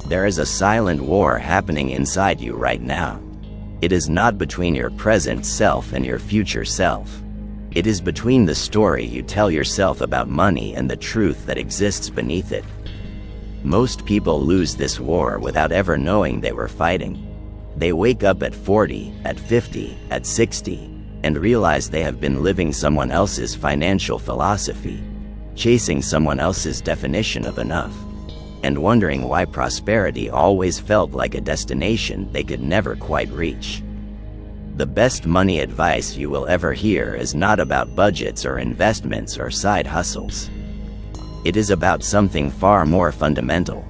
There is a silent war happening inside you right now. It is not between your present self and your future self. It is between the story you tell yourself about money and the truth that exists beneath it. Most people lose this war without ever knowing they were fighting. They wake up at 40, at 50, at 60, and realize they have been living someone else's financial philosophy, chasing someone else's definition of enough, and wondering why prosperity always felt like a destination they could never quite reach. The best money advice you will ever hear is not about budgets or investments or side hustles. It is about something far more fundamental.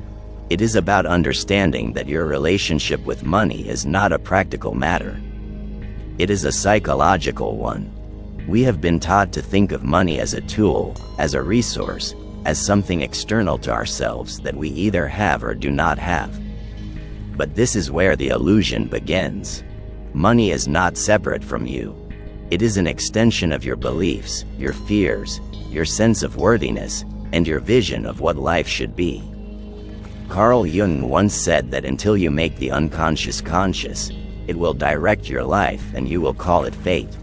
It is about understanding that your relationship with money is not a practical matter. It is a psychological one. We have been taught to think of money as a tool, as a resource, as something external to ourselves that we either have or do not have. But this is where the illusion begins. Money is not separate from you. It is an extension of your beliefs, your fears, your sense of worthiness, and your vision of what life should be. Carl Jung once said that until you make the unconscious conscious, it will direct your life and you will call it fate.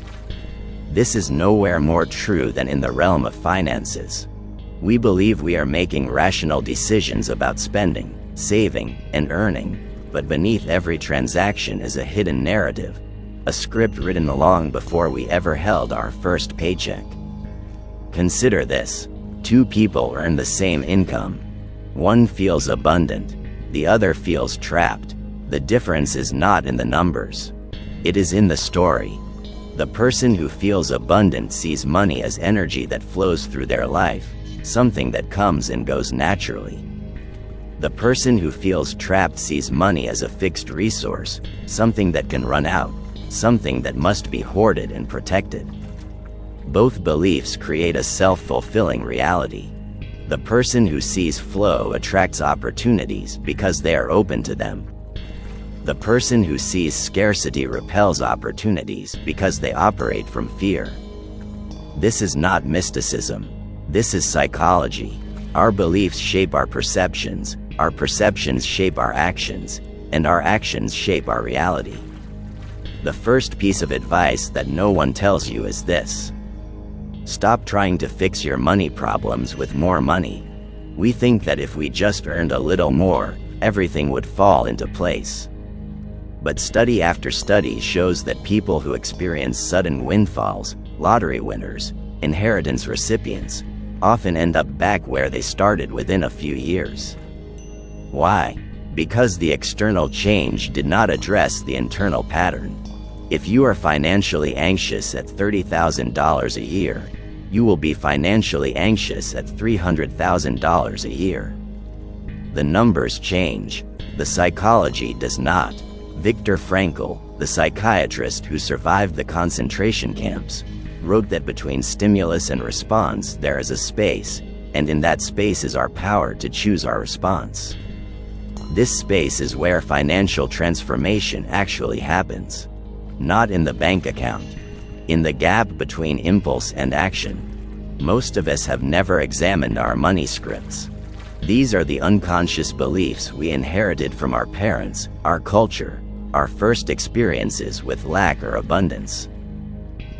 This is nowhere more true than in the realm of finances. We believe we are making rational decisions about spending, saving, and earning, but beneath every transaction is a hidden narrative, a script written long before we ever held our first paycheck. Consider this. Two people earn the same income. One feels abundant, the other feels trapped. The difference is not in the numbers. It is in the story. The person who feels abundant sees money as energy that flows through their life, something that comes and goes naturally. The person who feels trapped sees money as a fixed resource, something that can run out, something that must be hoarded and protected. Both beliefs create a self-fulfilling reality. The person who sees flow attracts opportunities because they are open to them. The person who sees scarcity repels opportunities because they operate from fear. This is not mysticism. This is psychology. Our beliefs shape our perceptions shape our actions, and our actions shape our reality. The first piece of advice that no one tells you is this. Stop trying to fix your money problems with more money. We think that if we just earned a little more, everything would fall into place. But study after study shows that people who experience sudden windfalls, lottery winners, inheritance recipients, often end up back where they started within a few years. Why? Because the external change did not address the internal pattern. If you are financially anxious at $30,000 a year, you will be financially anxious at $300,000 a year. The numbers change, the psychology does not. Viktor Frankl, the psychiatrist who survived the concentration camps, wrote that between stimulus and response there is a space, and in that space is our power to choose our response. This space is where financial transformation actually happens. Not in the bank account. In the gap between impulse and action. Most of us have never examined our money scripts. These are the unconscious beliefs we inherited from our parents, our culture, our first experiences with lack or abundance.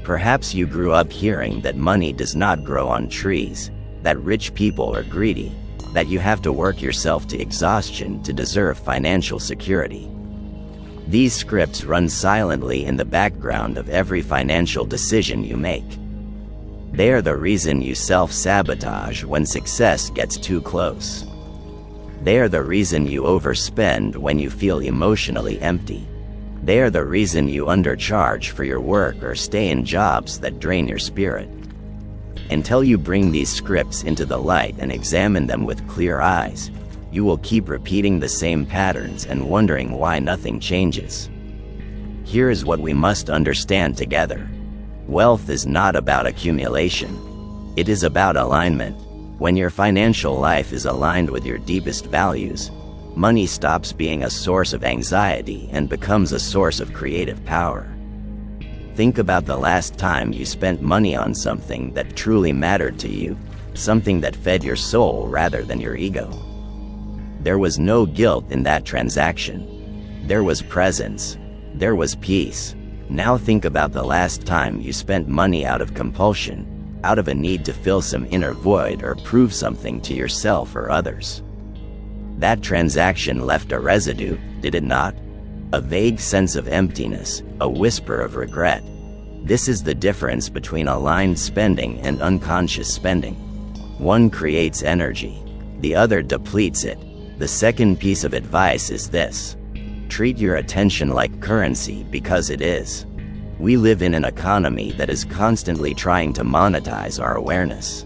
Perhaps you grew up hearing that money does not grow on trees, that rich people are greedy, that you have to work yourself to exhaustion to deserve financial security. These scripts run silently in the background of every financial decision you make. They are the reason you self-sabotage when success gets too close. They are the reason you overspend when you feel emotionally empty. They are the reason you undercharge for your work or stay in jobs that drain your spirit. Until you bring these scripts into the light and examine them with clear eyes, you will keep repeating the same patterns and wondering why nothing changes. Here is what we must understand together. Wealth is not about accumulation. It is about alignment. When your financial life is aligned with your deepest values, money stops being a source of anxiety and becomes a source of creative power. Think about the last time you spent money on something that truly mattered to you, something that fed your soul rather than your ego. There was no guilt in that transaction. There was presence. There was peace. Now think about the last time you spent money out of compulsion, out of a need to fill some inner void or prove something to yourself or others. That transaction left a residue, did it not? A vague sense of emptiness, a whisper of regret. This is the difference between aligned spending and unconscious spending. One creates energy, the other depletes it. The second piece of advice is this: treat your attention like currency, because it is. We live in an economy that is constantly trying to monetize our awareness.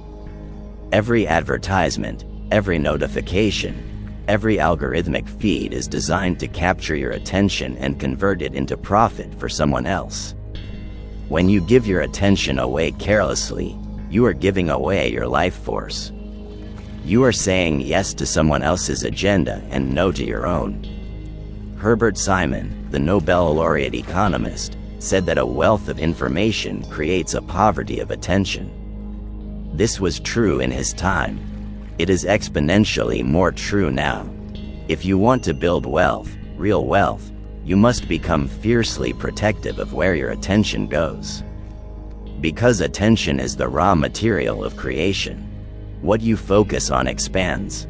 Every advertisement, every notification, every algorithmic feed is designed to capture your attention and convert it into profit for someone else. When you give your attention away carelessly, you are giving away your life force. You are saying yes to someone else's agenda and no to your own. Herbert Simon, the Nobel laureate economist, said that a wealth of information creates a poverty of attention. This was true in his time. It is exponentially more true now. If you want to build wealth, real wealth, you must become fiercely protective of where your attention goes. Because attention is the raw material of creation. What you focus on expands.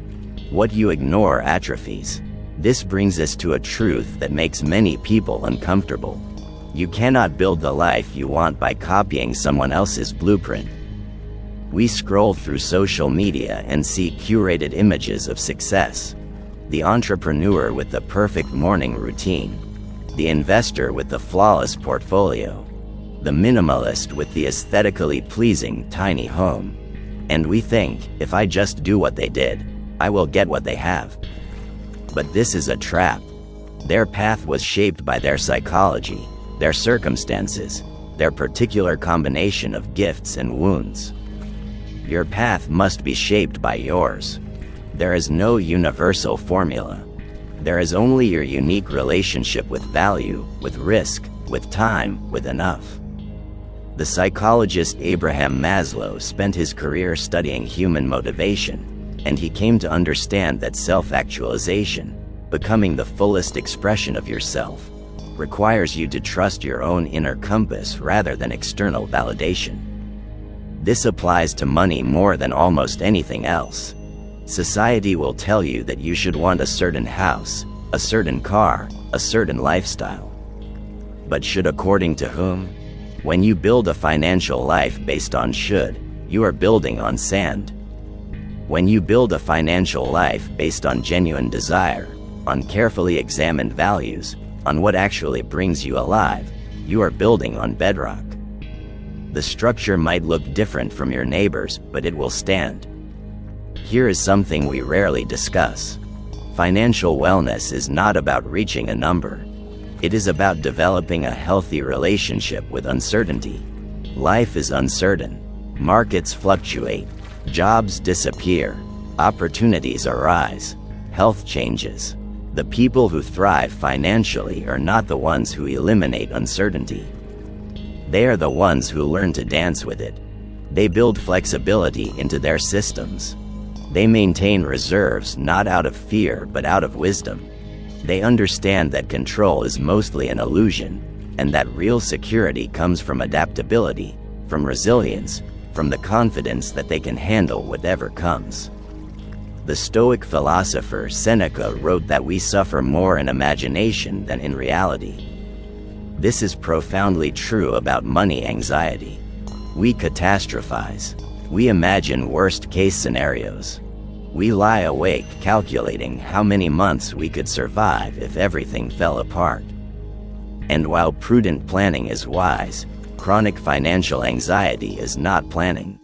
What you ignore atrophies. This brings us to a truth that makes many people uncomfortable. You cannot build the life you want by copying someone else's blueprint. We scroll through social media and see curated images of success. The entrepreneur with the perfect morning routine. The investor with the flawless portfolio. The minimalist with the aesthetically pleasing tiny home. And we think, if I just do what they did, I will get what they have. But this is a trap. Their path was shaped by their psychology, their circumstances, their particular combination of gifts and wounds. Your path must be shaped by yours. There is no universal formula. There is only your unique relationship with value, with risk, with time, with enough. The psychologist Abraham Maslow spent his career studying human motivation, and he came to understand that self-actualization, becoming the fullest expression of yourself, requires you to trust your own inner compass rather than external validation. This applies to money more than almost anything else. Society will tell you that you should want a certain house, a certain car, a certain lifestyle. But should according to whom? When you build a financial life based on should, you are building on sand. When you build a financial life based on genuine desire, on carefully examined values, on what actually brings you alive, you are building on bedrock. The structure might look different from your neighbor's, but it will stand. Here is something we rarely discuss. Financial wellness is not about reaching a number. It is about developing a healthy relationship with uncertainty. Life is uncertain. Markets fluctuate. Jobs disappear. Opportunities arise. Health changes. The people who thrive financially are not the ones who eliminate uncertainty. They are the ones who learn to dance with it. They build flexibility into their systems. They maintain reserves not out of fear but out of wisdom. They understand that control is mostly an illusion, and that real security comes from adaptability, from resilience, from the confidence that they can handle whatever comes. The Stoic philosopher Seneca wrote that we suffer more in imagination than in reality. This is profoundly true about money anxiety. We catastrophize. We imagine worst-case scenarios. We lie awake calculating how many months we could survive if everything fell apart. And while prudent planning is wise, chronic financial anxiety is not planning.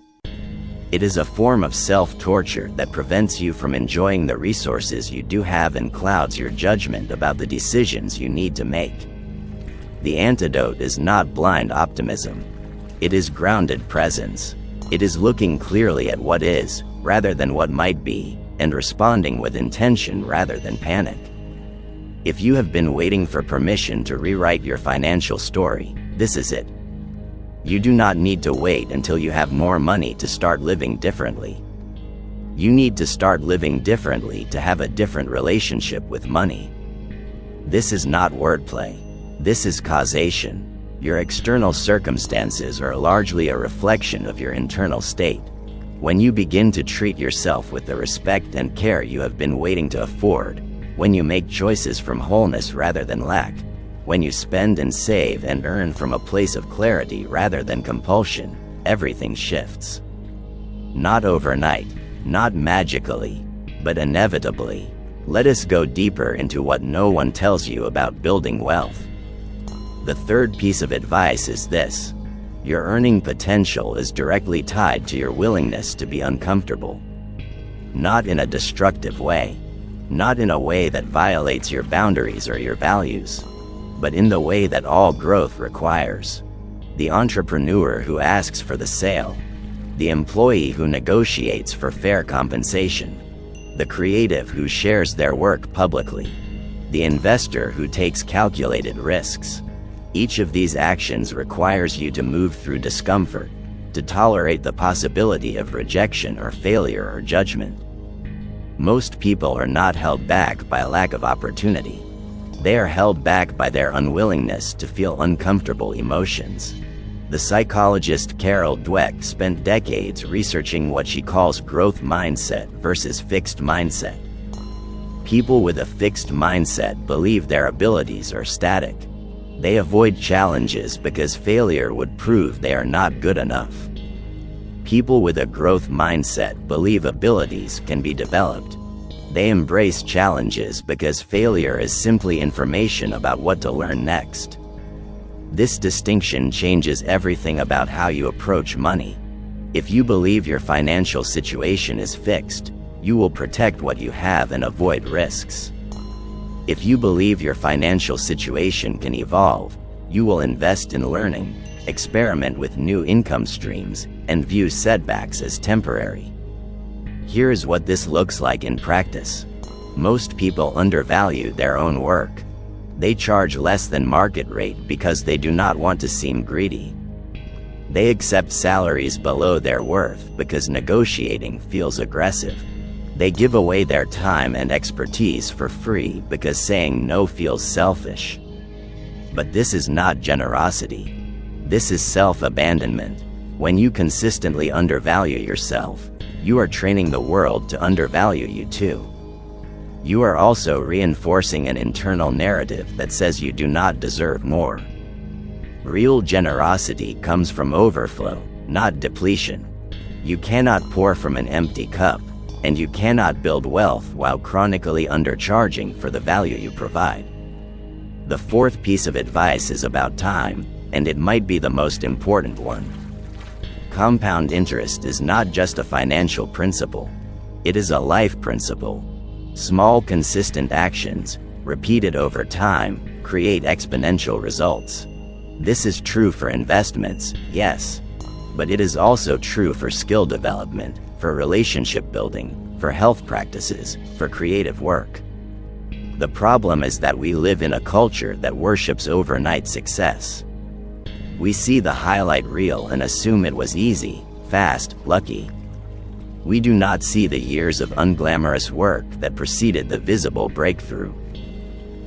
It is a form of self-torture that prevents you from enjoying the resources you do have and clouds your judgment about the decisions you need to make. The antidote is not blind optimism. It is grounded presence. It is looking clearly at what is, rather than what might be, and responding with intention rather than panic. If you have been waiting for permission to rewrite your financial story, this is it. You do not need to wait until you have more money to start living differently. You need to start living differently to have a different relationship with money. This is not wordplay. This is causation. Your external circumstances are largely a reflection of your internal state. When you begin to treat yourself with the respect and care you have been waiting to afford, when you make choices from wholeness rather than lack, when you spend and save and earn from a place of clarity rather than compulsion, everything shifts. Not overnight, not magically, but inevitably. Let us go deeper into what no one tells you about building wealth. The third piece of advice is this: your earning potential is directly tied to your willingness to be uncomfortable. Not in a destructive way, not in a way that violates your boundaries or your values, but in the way that all growth requires. The entrepreneur who asks for the sale, the employee who negotiates for fair compensation, the creative who shares their work publicly, the investor who takes calculated risks. Each of these actions requires you to move through discomfort, to tolerate the possibility of rejection or failure or judgment. Most people are not held back by lack of opportunity. They are held back by their unwillingness to feel uncomfortable emotions. The psychologist Carol Dweck spent decades researching what she calls growth mindset versus fixed mindset. People with a fixed mindset believe their abilities are static. They avoid challenges because failure would prove they are not good enough. People with a growth mindset believe abilities can be developed. They embrace challenges because failure is simply information about what to learn next. This distinction changes everything about how you approach money. If you believe your financial situation is fixed, you will protect what you have and avoid risks. If you believe your financial situation can evolve, you will invest in learning, experiment with new income streams, and view setbacks as temporary. Here is what this looks like in practice. Most people undervalue their own work. They charge less than market rate because they do not want to seem greedy. They accept salaries below their worth because negotiating feels aggressive. They give away their time and expertise for free because saying no feels selfish. But this is not generosity. This is self-abandonment. When you consistently undervalue yourself, you are training the world to undervalue you too. You are also reinforcing an internal narrative that says you do not deserve more. Real generosity comes from overflow, not depletion. You cannot pour from an empty cup, and you cannot build wealth while chronically undercharging for the value you provide. The fourth piece of advice is about time, and it might be the most important one. Compound interest is not just a financial principle. It is a life principle. Small, consistent actions, repeated over time, create exponential results. This is true for investments, yes, but it is also true for skill development, for relationship building, for health practices, for creative work. The problem is that we live in a culture that worships overnight success. We see the highlight reel and assume it was easy, fast, lucky. We do not see the years of unglamorous work that preceded the visible breakthrough.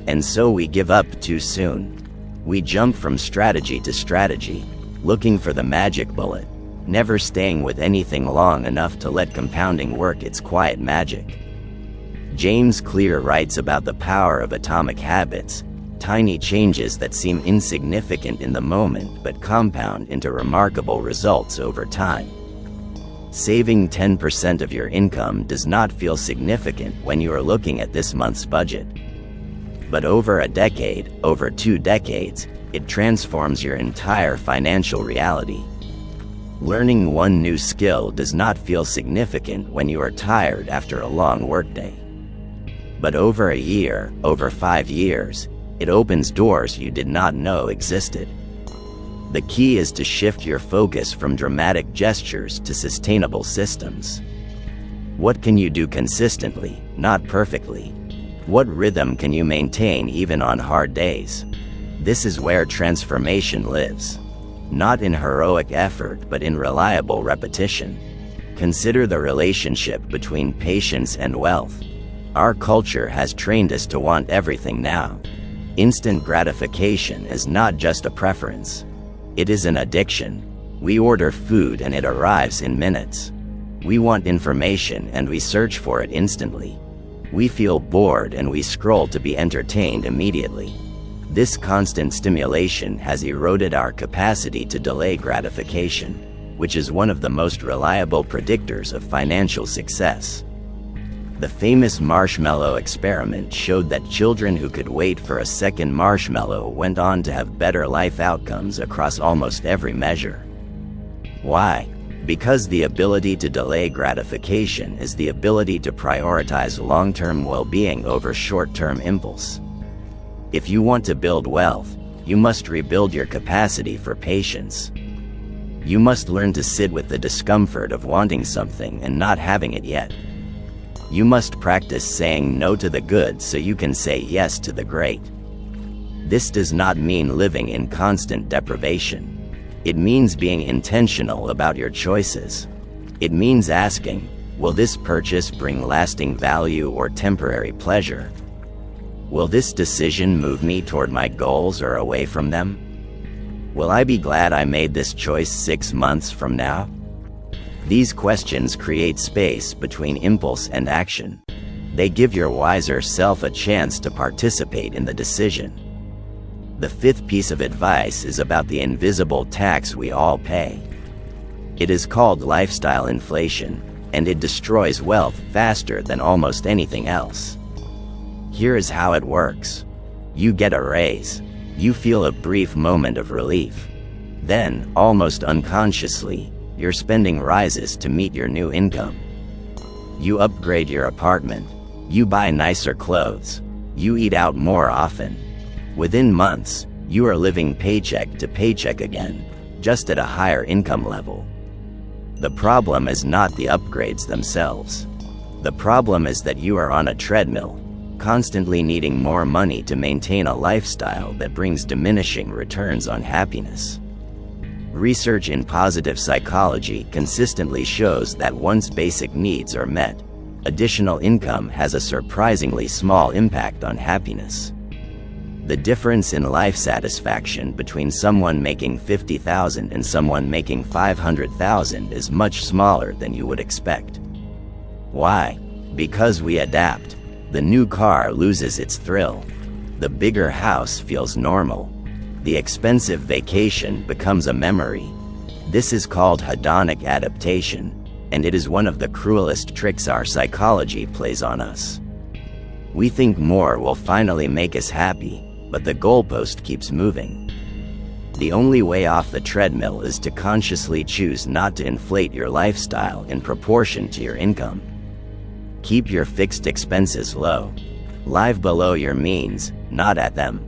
And so we give up too soon. We jump from strategy to strategy, looking for the magic bullet, never staying with anything long enough to let compounding work its quiet magic. James Clear writes about the power of atomic habits, tiny changes that seem insignificant in the moment but compound into remarkable results over time. Saving 10% of your income does not feel significant when you are looking at this month's budget. But over a decade, over 2 decades, it transforms your entire financial reality. Learning one new skill does not feel significant when you are tired after a long workday. But over a year, over 5 years, it opens doors you did not know existed. The key is to shift your focus from dramatic gestures to sustainable systems. What can you do consistently, not perfectly? What rhythm can you maintain even on hard days? This is where transformation lives. Not in heroic effort, but in reliable repetition. Consider the relationship between patience and wealth. Our culture has trained us to want everything now. Instant gratification is not just a preference. It is an addiction. We order food and it arrives in minutes. We want information and we search for it instantly. We feel bored and we scroll to be entertained immediately. This constant stimulation has eroded our capacity to delay gratification, which is one of the most reliable predictors of financial success. The famous marshmallow experiment showed that children who could wait for a second marshmallow went on to have better life outcomes across almost every measure. Why? Because the ability to delay gratification is the ability to prioritize long-term well-being over short-term impulse. If you want to build wealth, you must rebuild your capacity for patience. You must learn to sit with the discomfort of wanting something and not having it yet. You must practice saying no to the good so you can say yes to the great. This does not mean living in constant deprivation. It means being intentional about your choices. It means asking, will this purchase bring lasting value or temporary pleasure? Will this decision move me toward my goals or away from them? Will I be glad I made this choice 6 months from now? These questions create space between impulse and action. They give your wiser self a chance to participate in the decision. The fifth piece of advice is about the invisible tax we all pay. It is called lifestyle inflation, and it destroys wealth faster than almost anything else. Here is how it works. You get a raise. You feel a brief moment of relief. Then, almost unconsciously, your spending rises to meet your new income. You upgrade your apartment. You buy nicer clothes. You eat out more often. Within months, you are living paycheck to paycheck again, just at a higher income level. The problem is not the upgrades themselves. The problem is that you are on a treadmill, constantly needing more money to maintain a lifestyle that brings diminishing returns on happiness. Research in positive psychology consistently shows that once basic needs are met, additional income has a surprisingly small impact on happiness. The difference in life satisfaction between someone making $50,000 and someone making $500,000 is much smaller than you would expect. Why? Because we adapt. The new car loses its thrill. The bigger house feels normal. The expensive vacation becomes a memory. This is called hedonic adaptation, and it is one of the cruelest tricks our psychology plays on us. We think more will finally make us happy, but the goalpost keeps moving. The only way off the treadmill is to consciously choose not to inflate your lifestyle in proportion to your income. Keep your fixed expenses low. Live below your means, not at them.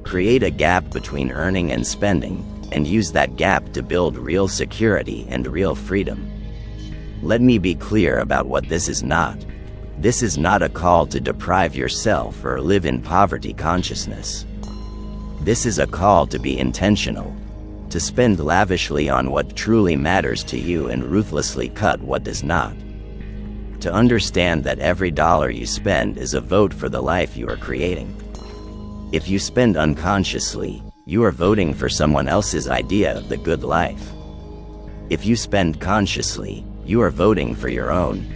Create a gap between earning and spending, and use that gap to build real security and real freedom. Let me be clear about what this is not. This is not a call to deprive yourself or live in poverty consciousness. This is a call to be intentional, to spend lavishly on what truly matters to you and ruthlessly cut what does not. To understand that every dollar you spend is a vote for the life you are creating. If you spend unconsciously, you are voting for someone else's idea of the good life. If you spend consciously, you are voting for your own.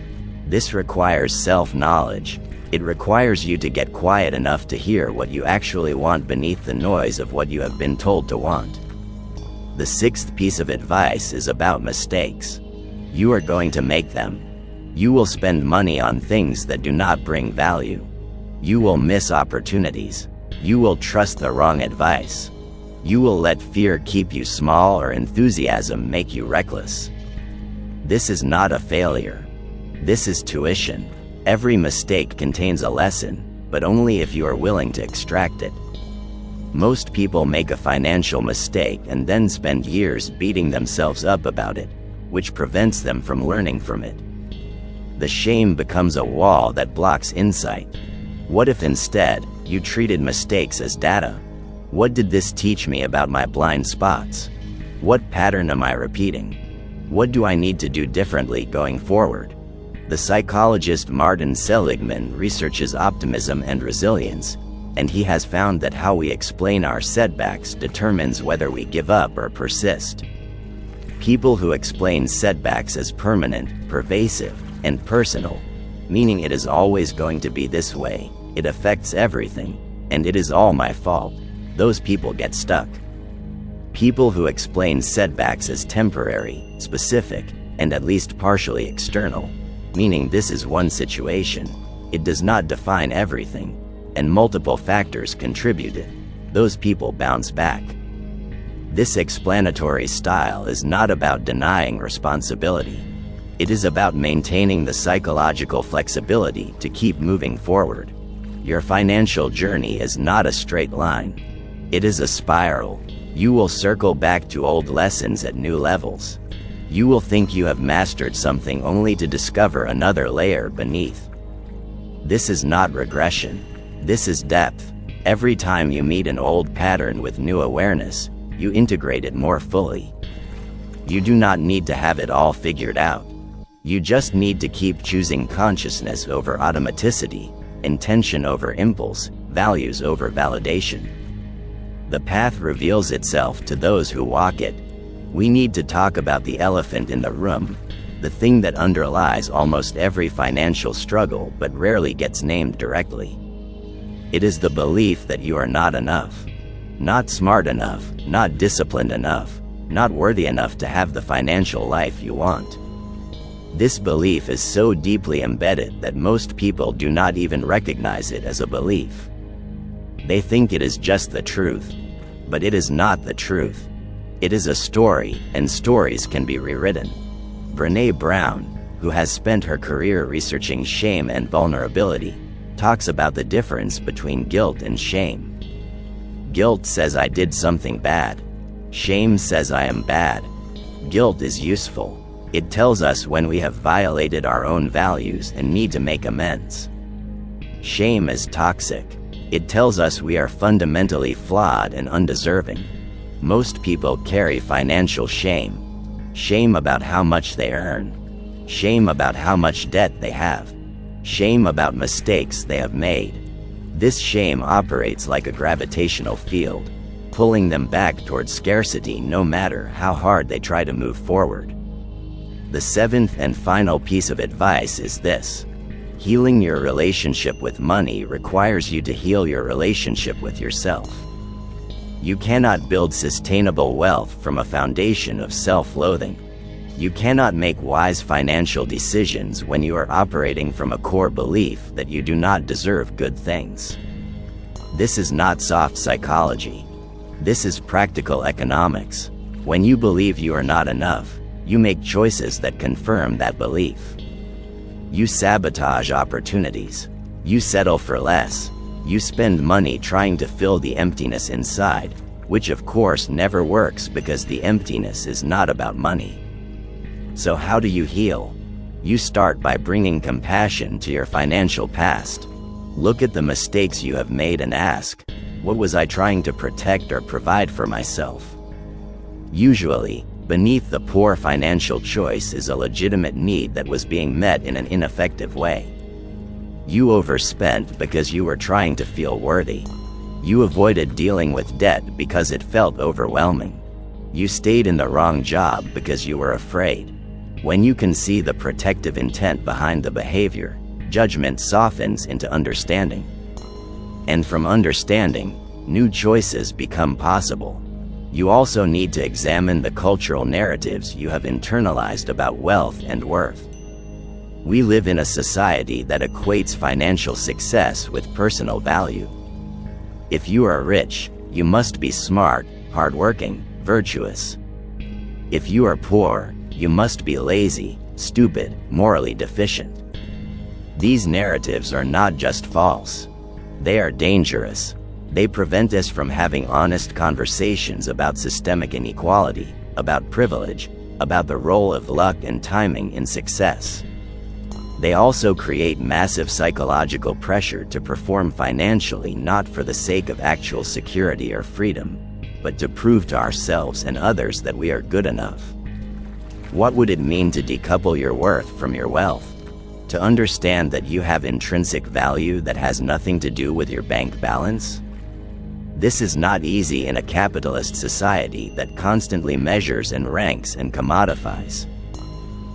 This requires self-knowledge. It requires you to get quiet enough to hear what you actually want beneath the noise of what you have been told to want. The sixth piece of advice is about mistakes. You are going to make them. You will spend money on things that do not bring value. You will miss opportunities. You will trust the wrong advice. You will let fear keep you small or enthusiasm make you reckless. This is not a failure. This is tuition. Every mistake contains a lesson, but only if you are willing to extract it. Most people make a financial mistake and then spend years beating themselves up about it, which prevents them from learning from it. The shame becomes a wall that blocks insight. What if instead, you treated mistakes as data? What did this teach me about my blind spots? What pattern am I repeating? What do I need to do differently going forward? The psychologist Martin Seligman researches optimism and resilience, and he has found that how we explain our setbacks determines whether we give up or persist. People who explain setbacks as permanent, pervasive, and personal, meaning it is always going to be this way, it affects everything, and it is all my fault, those people get stuck. People who explain setbacks as temporary, specific, and at least partially external, meaning this is one situation, it does not define everything, and multiple factors contributed, those people bounce back. This explanatory style is not about denying responsibility. It is about maintaining the psychological flexibility to keep moving forward. Your financial journey is not a straight line. It is a spiral. You will circle back to old lessons at new levels. You will think you have mastered something only to discover another layer beneath. This is not regression. This is depth. Every time you meet an old pattern with new awareness, you integrate it more fully. You do not need to have it all figured out. You just need to keep choosing consciousness over automaticity, intention over impulse, values over validation. The path reveals itself to those who walk it. We need to talk about the elephant in the room, the thing that underlies almost every financial struggle but rarely gets named directly. It is the belief that you are not enough. Not smart enough, not disciplined enough, not worthy enough to have the financial life you want. This belief is so deeply embedded that most people do not even recognize it as a belief. They think it is just the truth, but it is not the truth. It is a story, and stories can be rewritten. Brené Brown, who has spent her career researching shame and vulnerability, talks about the difference between guilt and shame. Guilt says I did something bad. Shame says I am bad. Guilt is useful. It tells us when we have violated our own values and need to make amends. Shame is toxic. It tells us we are fundamentally flawed and undeserving. Most people carry financial shame. Shame about how much they earn. Shame about how much debt they have. Shame about mistakes they have made. This shame operates like a gravitational field, pulling them back towards scarcity no matter how hard they try to move forward. The seventh and final piece of advice is this. Healing your relationship with money requires you to heal your relationship with yourself. You cannot build sustainable wealth from a foundation of self-loathing. You cannot make wise financial decisions when you are operating from a core belief that you do not deserve good things. This is not soft psychology. This is practical economics. When you believe you are not enough, you make choices that confirm that belief. You sabotage opportunities. You settle for less. You spend money trying to fill the emptiness inside, which of course never works because the emptiness is not about money. So how do you heal? You start by bringing compassion to your financial past. Look at the mistakes you have made and ask, what was I trying to protect or provide for myself? Usually, beneath the poor financial choice is a legitimate need that was being met in an ineffective way. You overspent because you were trying to feel worthy. You avoided dealing with debt because it felt overwhelming. You stayed in the wrong job because you were afraid. When you can see the protective intent behind the behavior, judgment softens into understanding. And from understanding, new choices become possible. You also need to examine the cultural narratives you have internalized about wealth and worth. We live in a society that equates financial success with personal value. If you are rich, you must be smart, hardworking, virtuous. If you are poor, you must be lazy, stupid, morally deficient. These narratives are not just false. They are dangerous. They prevent us from having honest conversations about systemic inequality, about privilege, about the role of luck and timing in success. They also create massive psychological pressure to perform financially, not for the sake of actual security or freedom, but to prove to ourselves and others that we are good enough. What would it mean to decouple your worth from your wealth? To understand that you have intrinsic value that has nothing to do with your bank balance? This is not easy in a capitalist society that constantly measures and ranks and commodifies.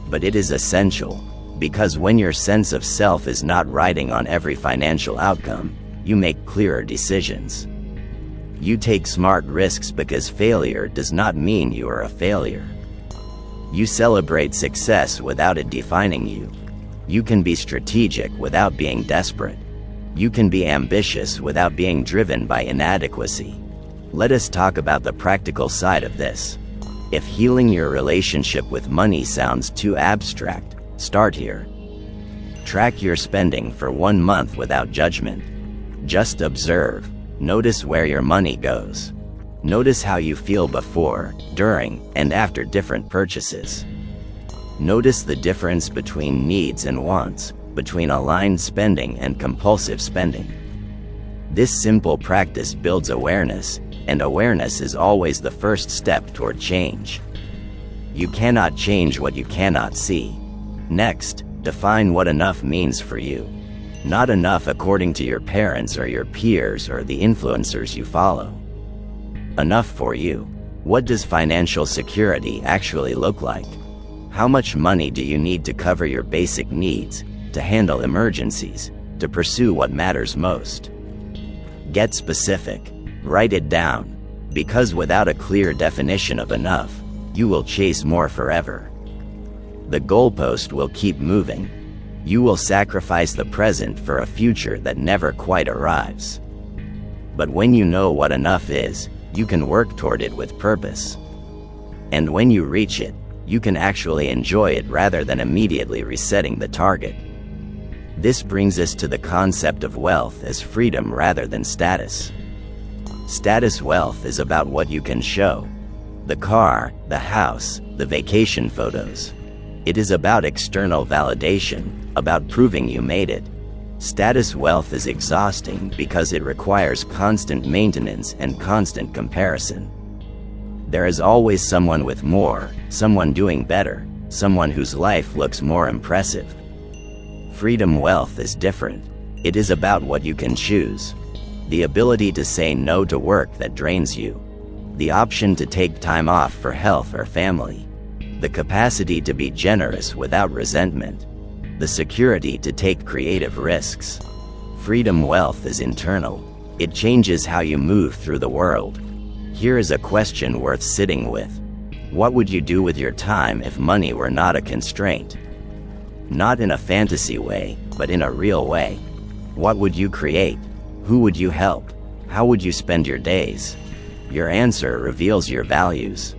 But it is essential, because when your sense of self is not riding on every financial outcome, you make clearer decisions. You take smart risks because failure does not mean you are a failure. You celebrate success without it defining you. You can be strategic without being desperate. You can be ambitious without being driven by inadequacy. Let us talk about the practical side of this. If healing your relationship with money sounds too abstract, start here. Track your spending for 1 month without judgment. Just observe. Notice where your money goes. Notice how you feel before, during, and after different purchases. Notice the difference between needs and wants, between aligned spending and compulsive spending. This simple practice builds awareness, and awareness is always the first step toward change. You cannot change what you cannot see. Next, define what enough means for you. Not enough according to your parents or your peers or the influencers you follow. Enough for you. What does financial security actually look like? How much money do you need to cover your basic needs, to handle emergencies, to pursue what matters most? Get specific. Write it down. Because without a clear definition of enough, you will chase more forever. The goalpost will keep moving. You will sacrifice the present for a future that never quite arrives. But when you know what enough is, you can work toward it with purpose. And when you reach it, you can actually enjoy it rather than immediately resetting the target. This brings us to the concept of wealth as freedom rather than status. Status wealth is about what you can show. The car, the house, the vacation photos. It is about external validation, about proving you made it. Status wealth is exhausting because it requires constant maintenance and constant comparison. There is always someone with more, someone doing better, someone whose life looks more impressive. Freedom wealth is different. It is about what you can choose. The ability to say no to work that drains you. The option to take time off for health or family. The capacity to be generous without resentment. The security to take creative risks. Freedom wealth is internal. It changes how you move through the world. Here is a question worth sitting with. What would you do with your time if money were not a constraint? Not in a fantasy way, but in a real way. What would you create? Who would you help? How would you spend your days? Your answer reveals your values.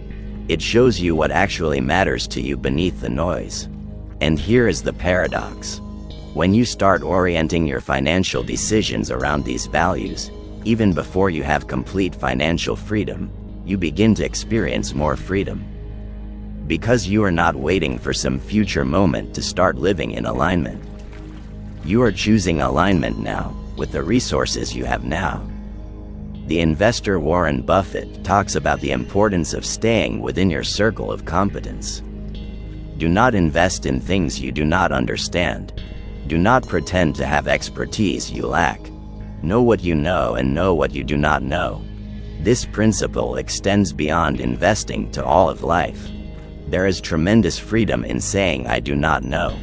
It shows you what actually matters to you beneath the noise. And here is the paradox. When you start orienting your financial decisions around these values, even before you have complete financial freedom, you begin to experience more freedom. Because you are not waiting for some future moment to start living in alignment. You are choosing alignment now, with the resources you have now. The investor Warren Buffett talks about the importance of staying within your circle of competence. Do not invest in things you do not understand. Do not pretend to have expertise you lack. Know what you know and know what you do not know. This principle extends beyond investing to all of life. There is tremendous freedom in saying I do not know.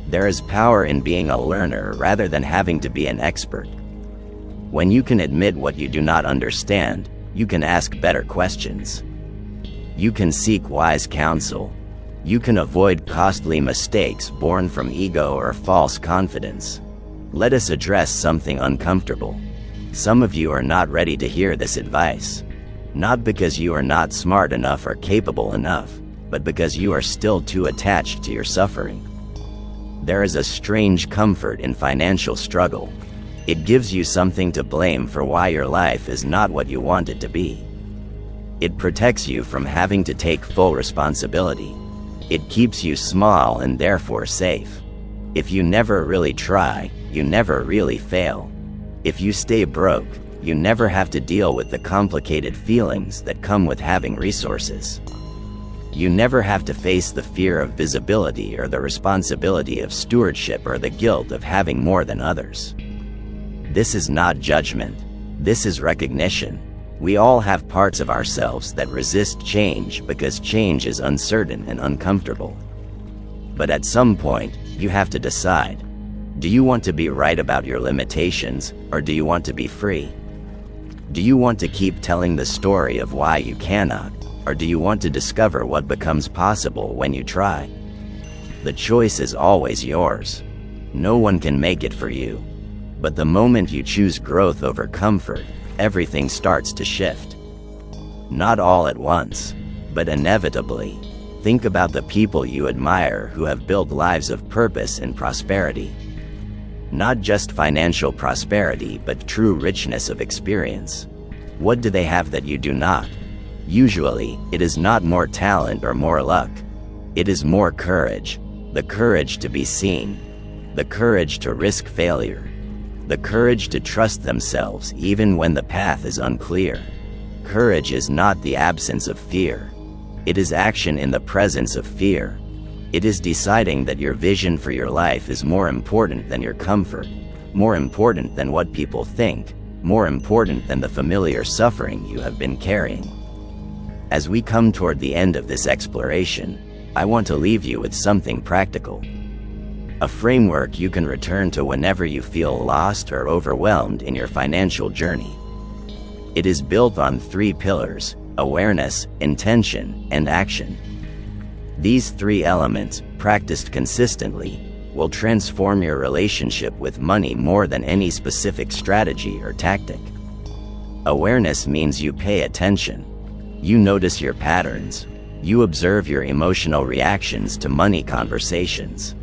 There is power in being a learner rather than having to be an expert. When you can admit what you do not understand, you can ask better questions. You can seek wise counsel. You can avoid costly mistakes born from ego or false confidence. Let us address something uncomfortable. Some of you are not ready to hear this advice. Not because you are not smart enough or capable enough, but because you are still too attached to your suffering. There is a strange comfort in financial struggle. It gives you something to blame for why your life is not what you want it to be. It protects you from having to take full responsibility. It keeps you small and therefore safe. If you never really try, you never really fail. If you stay broke, you never have to deal with the complicated feelings that come with having resources. You never have to face the fear of visibility or the responsibility of stewardship or the guilt of having more than others. This is not judgment. This is recognition. We all have parts of ourselves that resist change because change is uncertain and uncomfortable. But at some point, you have to decide. Do you want to be right about your limitations, or do you want to be free? Do you want to keep telling the story of why you cannot, or do you want to discover what becomes possible when you try? The choice is always yours. No one can make it for you. But the moment you choose growth over comfort, everything starts to shift. Not all at once, but inevitably. Think about the people you admire who have built lives of purpose and prosperity. Not just financial prosperity, but true richness of experience. What do they have that you do not? Usually, it is not more talent or more luck. It is more courage. The courage to be seen. The courage to risk failure. The courage to trust themselves even when the path is unclear. Courage is not the absence of fear. It is action in the presence of fear. It is deciding that your vision for your life is more important than your comfort, more important than what people think, more important than the familiar suffering you have been carrying. As we come toward the end of this exploration, I want to leave you with something practical. A framework you can return to whenever you feel lost or overwhelmed in your financial journey. It is built on 3 pillars: awareness, intention, and action. These 3 elements, practiced consistently, will transform your relationship with money more than any specific strategy or tactic. Awareness means you pay attention. You notice your patterns. You observe your emotional reactions to money conversations.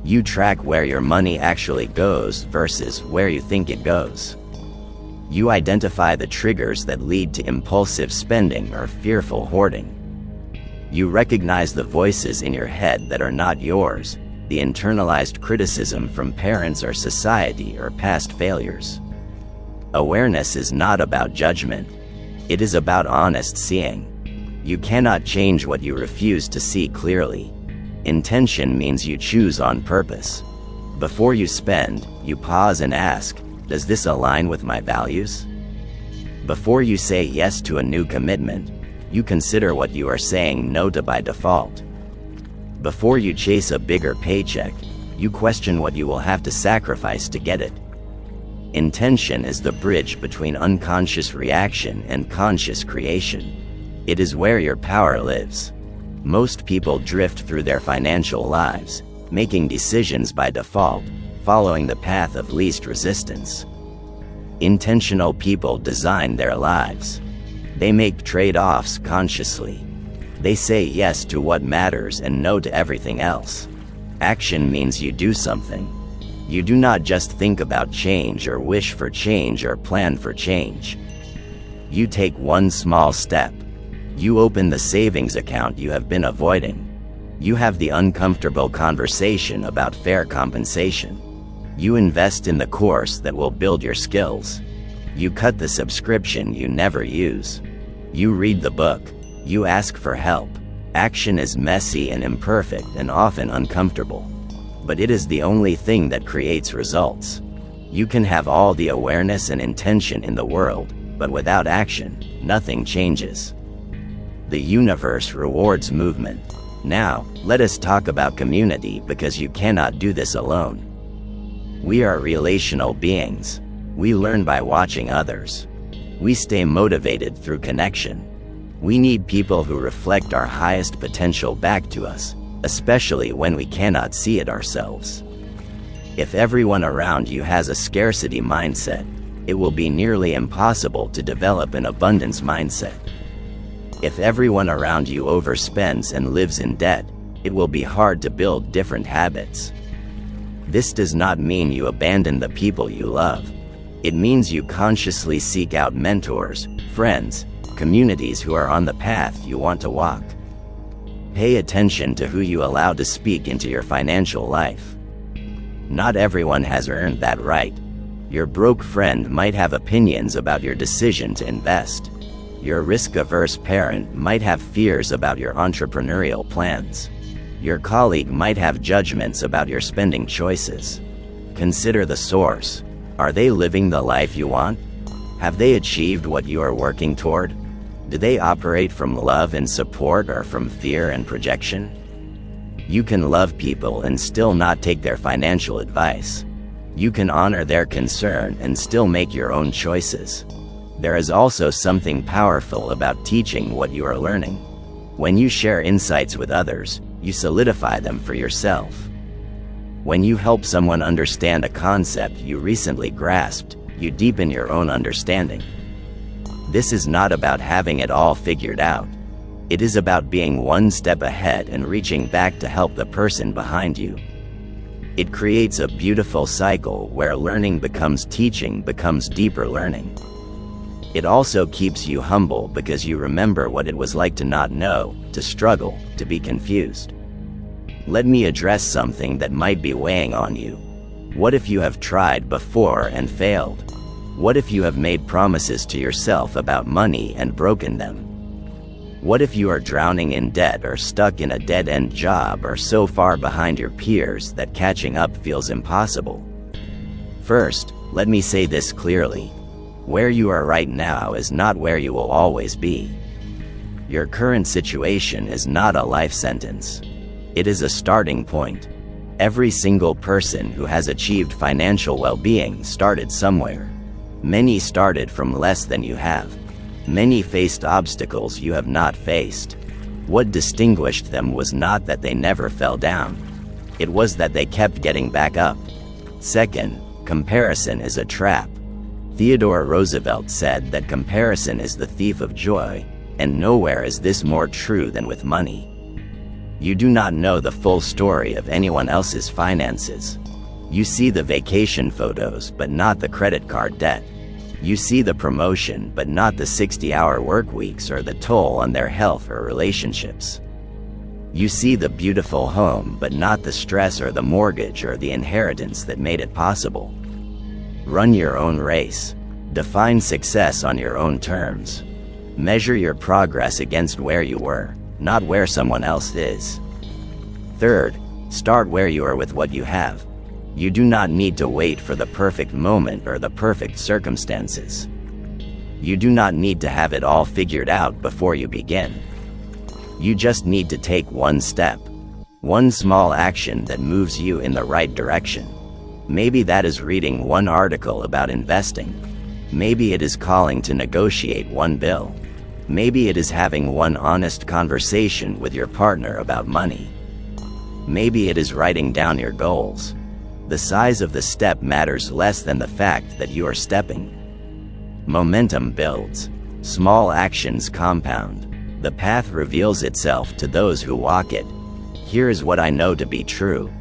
You track where your money actually goes versus where you think it goes. You identify the triggers that lead to impulsive spending or fearful hoarding. You recognize the voices in your head that are not yours, the internalized criticism from parents or society or past failures. Awareness is not about judgment. It is about honest seeing. You cannot change what you refuse to see clearly. Intention means you choose on purpose. Before you spend, you pause and ask, does this align with my values? Before you say yes to a new commitment, you consider what you are saying no to by default. Before you chase a bigger paycheck, you question what you will have to sacrifice to get it. Intention is the bridge between unconscious reaction and conscious creation. It is where your power lives. Most people drift through their financial lives, making decisions by default, following the path of least resistance. Intentional people design their lives. They make trade-offs consciously. They say yes to what matters and no to everything else. Action means you do something. You do not just think about change or wish for change or plan for change. You take one small step. You open the savings account you have been avoiding. You have the uncomfortable conversation about fair compensation. You invest in the course that will build your skills. You cut the subscription you never use. You read the book. You ask for help. Action is messy and imperfect and often uncomfortable. But it is the only thing that creates results. You can have all the awareness and intention in the world, but without action, nothing changes. The universe rewards movement. Now, let us talk about community because you cannot do this alone. We are relational beings. We learn by watching others. We stay motivated through connection. We need people who reflect our highest potential back to us, especially when we cannot see it ourselves. If everyone around you has a scarcity mindset, it will be nearly impossible to develop an abundance mindset. If everyone around you overspends and lives in debt, it will be hard to build different habits. This does not mean you abandon the people you love. It means you consciously seek out mentors, friends, communities who are on the path you want to walk. Pay attention to who you allow to speak into your financial life. Not everyone has earned that right. Your broke friend might have opinions about your decision to invest. Your risk-averse parent might have fears about your entrepreneurial plans. Your colleague might have judgments about your spending choices. Consider the source. Are they living the life you want? Have they achieved what you are working toward? Do they operate from love and support or from fear and projection? You can love people and still not take their financial advice. You can honor their concern and still make your own choices. There is also something powerful about teaching what you are learning. When you share insights with others, you solidify them for yourself. When you help someone understand a concept you recently grasped, you deepen your own understanding. This is not about having it all figured out. It is about being one step ahead and reaching back to help the person behind you. It creates a beautiful cycle where learning becomes teaching becomes deeper learning. It also keeps you humble because you remember what it was like to not know, to struggle, to be confused. Let me address something that might be weighing on you. What if you have tried before and failed? What if you have made promises to yourself about money and broken them? What if you are drowning in debt or stuck in a dead-end job or so far behind your peers that catching up feels impossible? First, let me say this clearly. Where you are right now is not where you will always be. Your current situation is not a life sentence. It is a starting point. Every single person who has achieved financial well-being started somewhere. Many started from less than you have. Many faced obstacles you have not faced. What distinguished them was not that they never fell down. It was that they kept getting back up. Second, comparison is a trap. Theodore Roosevelt said that comparison is the thief of joy, and nowhere is this more true than with money. You do not know the full story of anyone else's finances. You see the vacation photos, but not the credit card debt. You see the promotion, but not the 60-hour work weeks or the toll on their health or relationships. You see the beautiful home, but not the stress or the mortgage or the inheritance that made it possible. Run your own race. Define success on your own terms. Measure your progress against where you were, not where someone else is. Third, start where you are with what you have. You do not need to wait for the perfect moment or the perfect circumstances. You do not need to have it all figured out before you begin. You just need to take one step, one small action that moves you in the right direction. Maybe that is reading one article about investing. Maybe it is calling to negotiate one bill. Maybe it is having one honest conversation with your partner about money. Maybe it is writing down your goals. The size of the step matters less than the fact that you are stepping. Momentum builds. Small actions compound. The path reveals itself to those who walk it. Here is what I know to be true.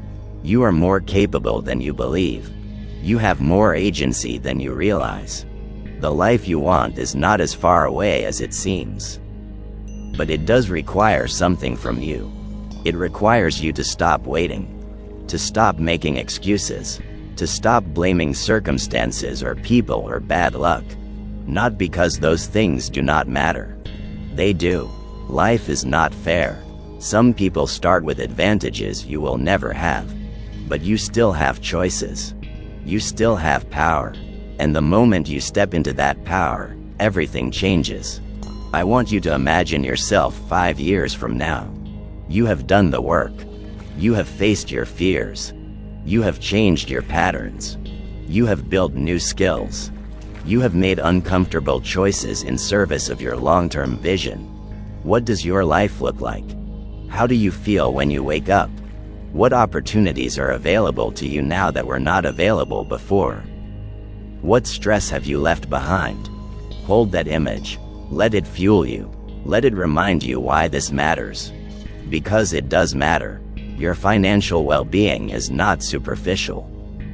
You are more capable than you believe. You have more agency than you realize. The life you want is not as far away as it seems. But it does require something from you. It requires you to stop waiting. To stop making excuses, to stop blaming circumstances or people or bad luck. Not because those things do not matter. They do. Life is not fair. Some people start with advantages you will never have. But you still have choices. You still have power. And the moment you step into that power, everything changes. I want you to imagine yourself 5 years from now. You have done the work. You have faced your fears. You have changed your patterns. You have built new skills. You have made uncomfortable choices in service of your long-term vision. What does your life look like? How do you feel when you wake up? What opportunities are available to you now that were not available before? What stress have you left behind? Hold that image. Let it fuel you. Let it remind you why this matters. Because it does matter. Your financial well-being is not superficial.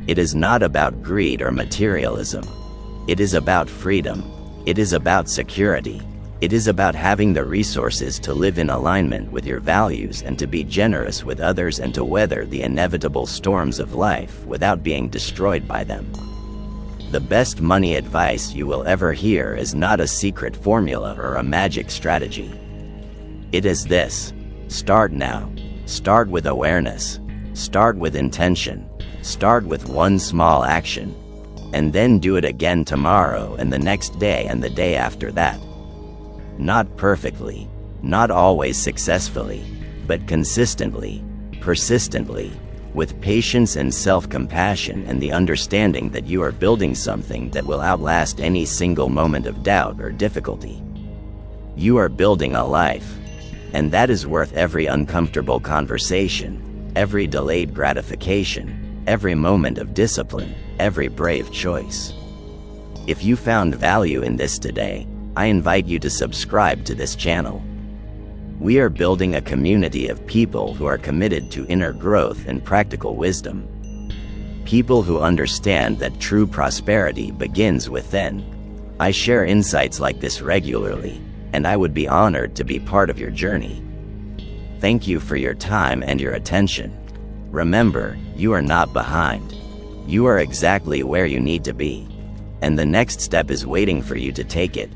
It is not about greed or materialism. It is about freedom. It is about security. It is about having the resources to live in alignment with your values and to be generous with others and to weather the inevitable storms of life without being destroyed by them. The best money advice you will ever hear is not a secret formula or a magic strategy. It is this: start now. Start with awareness. Start with intention. Start with one small action. And then do it again tomorrow and the next day and the day after that. Not perfectly, not always successfully, but consistently, persistently, with patience and self-compassion and the understanding that you are building something that will outlast any single moment of doubt or difficulty. You are building a life, and that is worth every uncomfortable conversation, every delayed gratification, every moment of discipline, every brave choice. If you found value in this today, I invite you to subscribe to this channel. We are building a community of people who are committed to inner growth and practical wisdom. People who understand that true prosperity begins within. I share insights like this regularly, and I would be honored to be part of your journey. Thank you for your time and your attention. Remember, you are not behind. You are exactly where you need to be. And the next step is waiting for you to take it.